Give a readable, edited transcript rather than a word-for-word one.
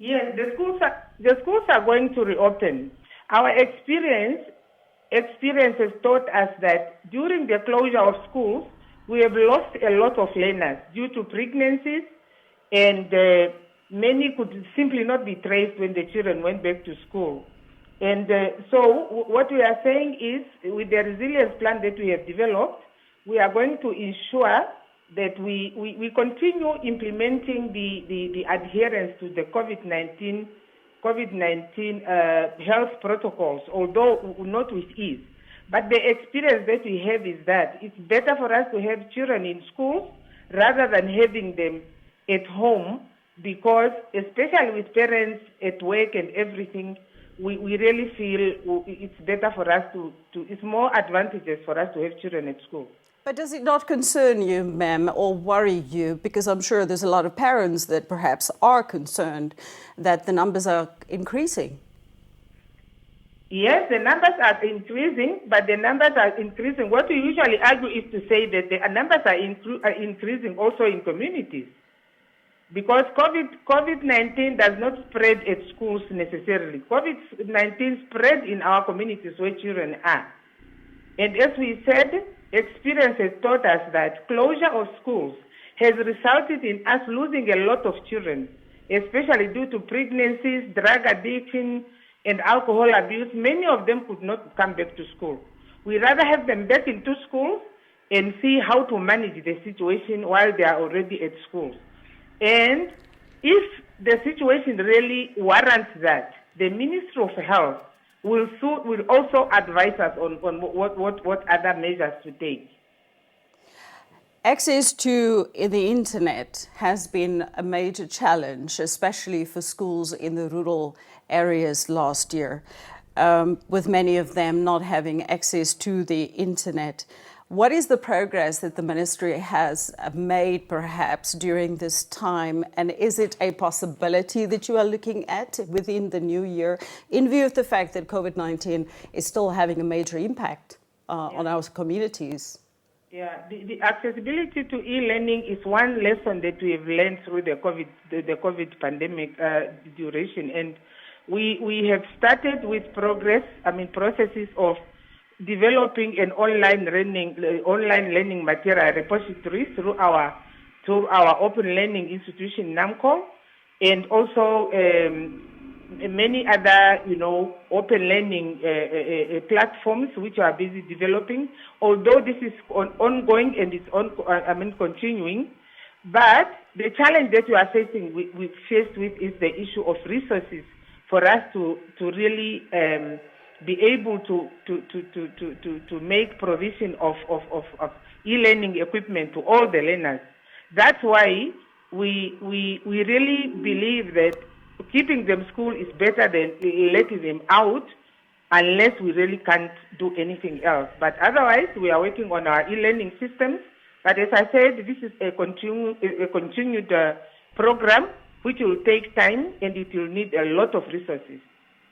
Yes, the schools are going to reopen. Our experience has taught us that during the closure of schools, we have lost a lot of learners due to pregnancies, and many could simply not be traced when the children went back to school. And what we are saying is, with the resilience plan that we have developed, we are going to ensure that we continue implementing the adherence to the COVID-19 health protocols, although not with ease. But the experience that we have is that it's better for us to have children in schools rather than having them at home, because especially with parents at work and everything, we really feel it's better for us it's more advantageous for us to have children at school. But does it not concern you, ma'am, or worry you? Because I'm sure there's a lot of parents that perhaps are concerned that the numbers are increasing. Yes, the numbers are increasing, but the numbers are increasing. What we usually argue is to say that the numbers are increasing also in communities, because COVID-19 does not spread at schools necessarily. COVID-19 spread in our communities where children are. And as we said, experience has taught us that closure of schools has resulted in us losing a lot of children, especially due to pregnancies, drug addiction, and alcohol abuse. Many of them could not come back to school. We rather have them back into schools and see how to manage the situation while they are already at schools. And if the situation really warrants that, the Ministry of Health will also advise us on what other measures to take. Access to the internet has been a major challenge, especially for schools in the rural areas last year, with many of them not having access to the internet. What is the progress that the ministry has made perhaps during this time, and is it a possibility that you are looking at within the new year, in view of the fact that COVID-19 is still having a major impact on our communities? Yeah, the accessibility to e-learning is one lesson that we have learned through the COVID pandemic duration, and we have started with processes of developing an online learning material repository through our open learning institution NAMCO, and also many other open learning platforms which are busy developing. Although this is ongoing and it's continuing, but the challenge that we are faced with is the issue of resources for us to really be able to make provision of e-learning equipment to all the learners. That's why we really believe that keeping them school is better than letting them out, unless we really can't do anything else. But otherwise, we are working on our e-learning systems. But as I said, this is a continued program which will take time, and it will need a lot of resources.